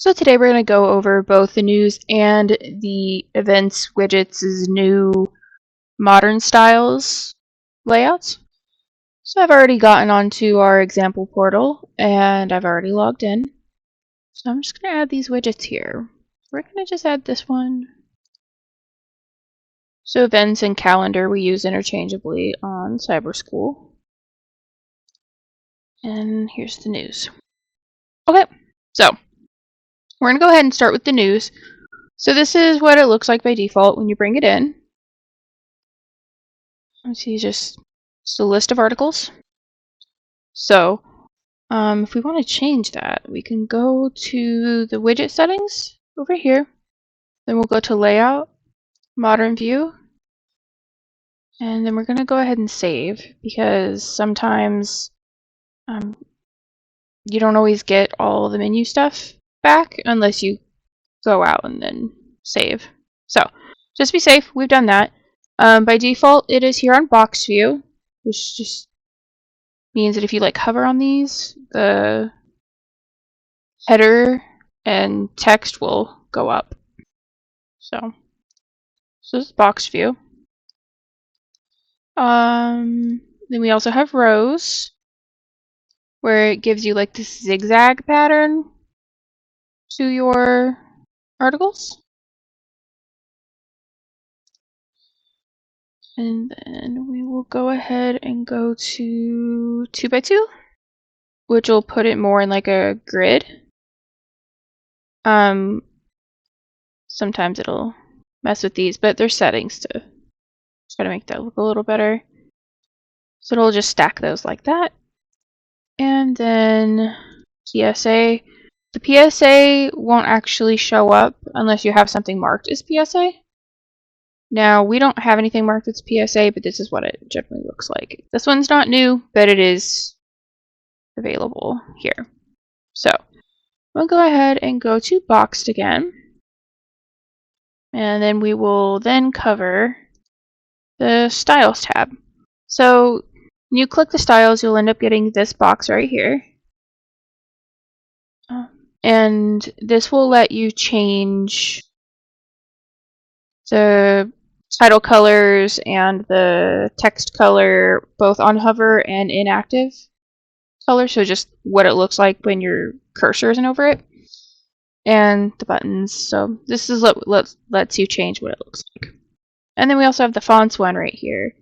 So today we're going to go over both the news and the events widgets' new modern styles layouts. So I've already gotten onto our example portal and I've already logged in. So I'm just going to add these widgets here. We're going to just add this one. So events and calendar we use interchangeably on Cyber School. And here's the news. Okay, so we're going to go ahead and start with the news. So this is what it looks like by default when you bring it in. Let's see, just a list of articles. So if we want to change that, we can go to the widget settings over here. Then we'll go to Layout, Modern View, and then we're going to go ahead and save because sometimes you don't always get all the menu stuff back unless you go out and then save. So just to be safe, we've done that. By default, it is here on box view, which just means that if you hover on these, the header and text will go up. So this is box view. Then we also have rows where it gives you this zigzag pattern to your articles. And then we will go ahead and go to 2x2, which will put it more in a grid. Sometimes it'll mess with these, but there's settings to try to make that look a little better. So it'll just stack those like that. And then PSA. The PSA won't actually show up unless you have something marked as PSA. Now, we don't have anything marked as PSA, but this is what it generally looks like. This one's not new, but it is available here. So we'll go ahead and go to Boxed again. And then we will then cover the Styles tab. So when you click the styles, you'll end up getting this box right here. And this will let you change the title colors and the text color both on hover and inactive color, so just what it looks like when your cursor isn't over it, and the buttons. So this is lets you change what it looks like. And then we also have the fonts one right here,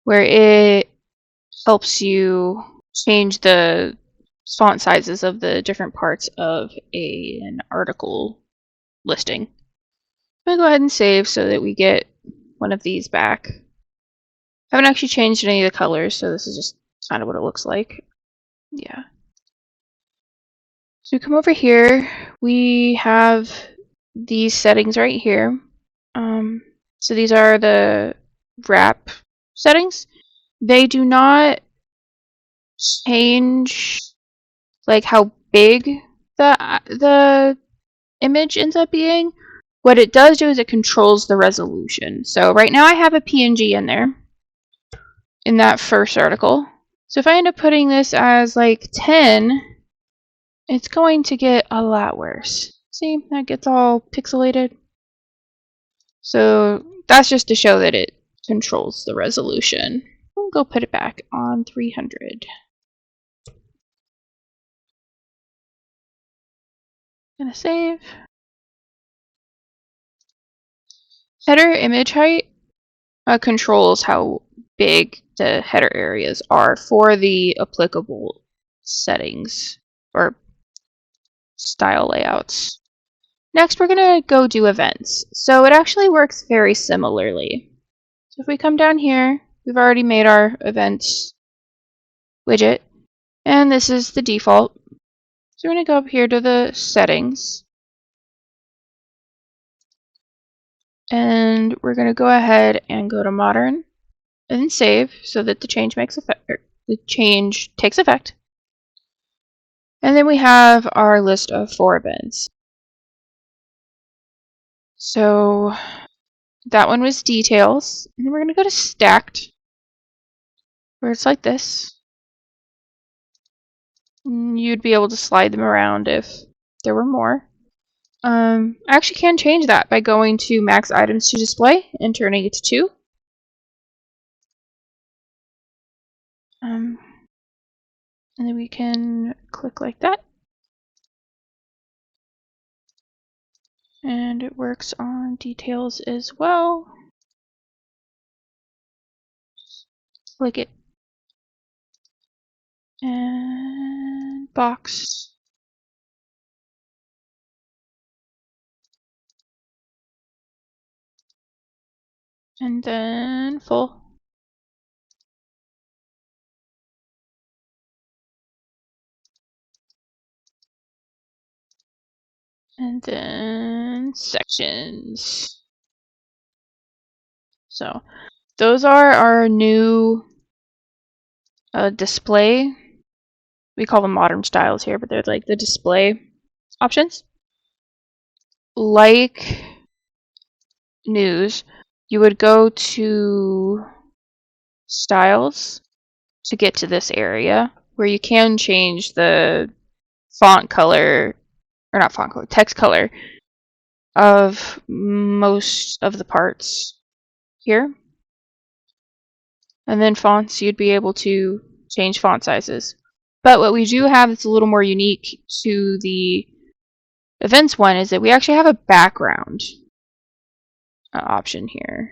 where it helps you change the font sizes of the different parts of an article listing. I'm going to go ahead and save so that we get one of these back. I haven't actually changed any of the colors, so this is just kind of what it looks like. Yeah. So we come over here, we have these settings right here. So these are the wrap settings. They do not change how big the image ends up being. What it does do is it controls the resolution. So right now I have a PNG in there in that first article. So if I end up putting this as 10, it's going to get a lot worse. See, that gets all pixelated. So that's just to show that it controls the resolution. We'll go put it back on 300. Gonna save. Header image height controls how big the header areas are for the applicable settings or style layouts. Next, we're going to go do events. So it actually works very similarly. So if we come down here, we've already made our events widget, and this is the default. So we're going to go up here to the settings, and we're going to go ahead and go to modern and then save so that the change takes effect. And then we have our list of 4 events. So that one was details, and then we're going to go to stacked, where it's like this. And you'd be able to slide them around if there were more. I actually can change that by going to max items to display and turning it to 2. And then we can click like that. And it works on details as well. Click it. And box. And then full. And then sections. So those are our new display. We call them modern styles here, but they're like the display options. Like news, you would go to styles to get to this area where you can change the font color, or not font color, text color of most of the parts here. And then fonts, you'd be able to change font sizes. But what we do have that's a little more unique to the events one is that we actually have a background option here.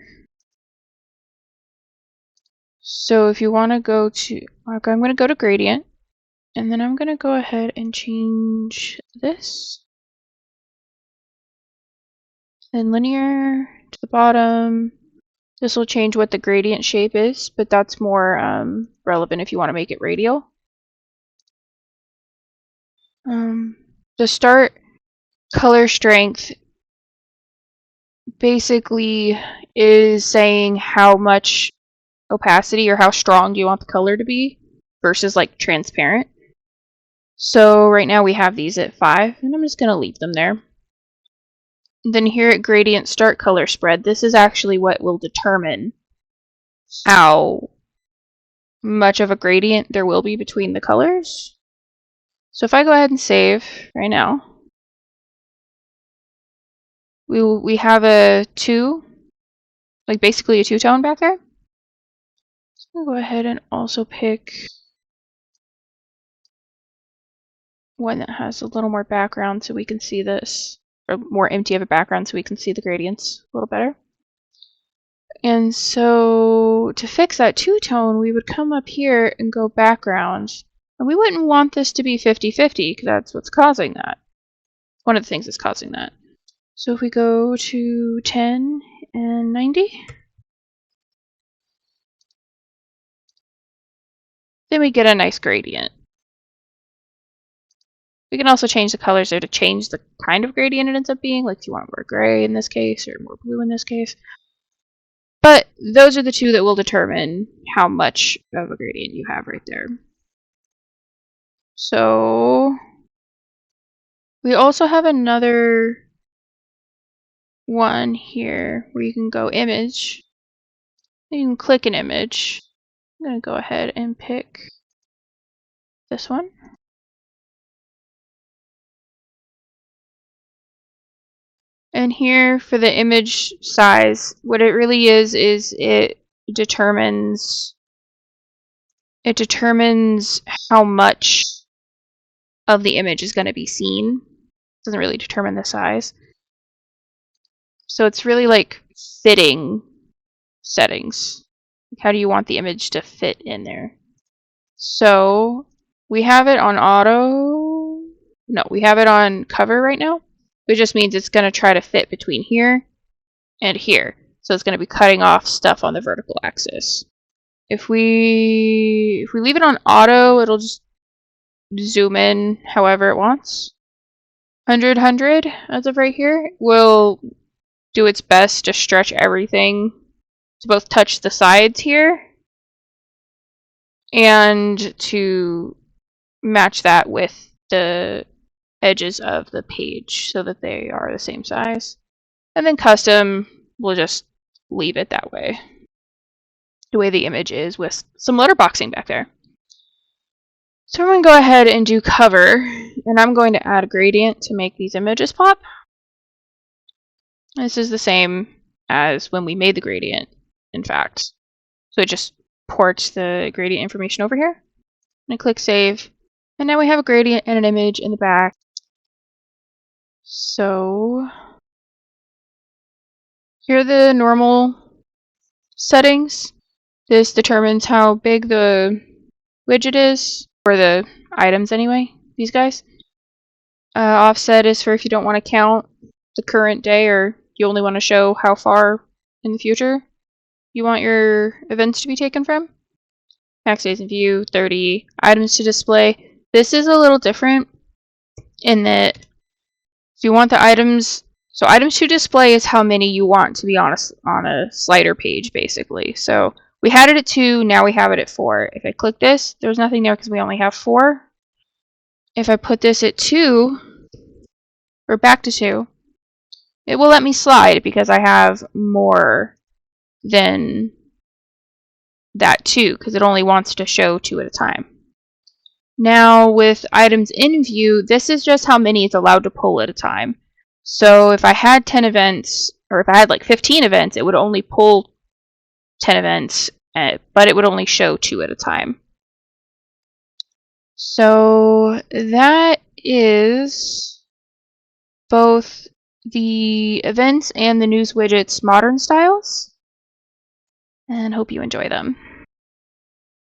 So if you want to go to, okay, I'm going to go to gradient, and then I'm going to go ahead and change this. Then linear to the bottom. This will change what the gradient shape is, but that's more relevant if you want to make it radial. The start color strength basically is saying how much opacity or how strong do you want the color to be versus like transparent. So right now we have these at 5, and I'm just going to leave them there. Then here at gradient start color spread, this is actually what will determine how much of a gradient there will be between the colors. So if I go ahead and save right now, we have a 2, like basically a 2-tone back there. So I'll go ahead and also pick one that has a little more background so we can see this, or more empty of a background so we can see the gradients a little better. And so to fix that 2-tone, we would come up here and go background. And we wouldn't want this to be 50-50 because that's what's causing that. One of the things that's causing that. So if we go to 10 and 90, then we get a nice gradient. We can also change the colors there to change the kind of gradient it ends up being, like if you want more gray in this case or more blue in this case. But those are the two that will determine how much of a gradient you have right there. So we also have another one here where you can go image. You can click an image. I'm going to go ahead and pick this one. And here for the image size, what it really is it determines how much of the image is going to be seen. It doesn't really determine the size. So it's really like fitting settings. How do you want the image to fit in there? So we have it on auto. No, we have it on cover right now. It just means it's going to try to fit between here and here. So it's going to be cutting off stuff on the vertical axis. If we leave it on auto, it'll just zoom in however it wants. 100 as of right here will do its best to stretch everything to both touch the sides here and to match that with the edges of the page so that they are the same size. And then custom, we'll just leave it that way, the way the image is with some letterboxing back there. So I'm going to go ahead and do cover, and I'm going to add a gradient to make these images pop. This is the same as when we made the gradient, in fact. So it just ports the gradient information over here. And click save. And now we have a gradient and an image in the back. So here are the normal settings. This determines how big the widget is, or the items anyway, these guys. Offset is for if you don't want to count the current day, or you only want to show how far in the future you want your events to be taken from. Max days in view, 30. Items to display. This is a little different in that if you want the items, so items to display is how many you want to be on a slider page, basically. So we had it at 2, now we have it at 4. If I click this, there's nothing there because we only have 4. If I put this at 2, or back to 2, it will let me slide because I have more than that 2, because it only wants to show 2 at a time. Now with items in view, this is just how many it's allowed to pull at a time. So if I had 10 events, or if I had like 15 events, it would only pull 10 events, but it would only show 2 at a time. So that is both the events and the news widgets modern styles, and hope you enjoy them.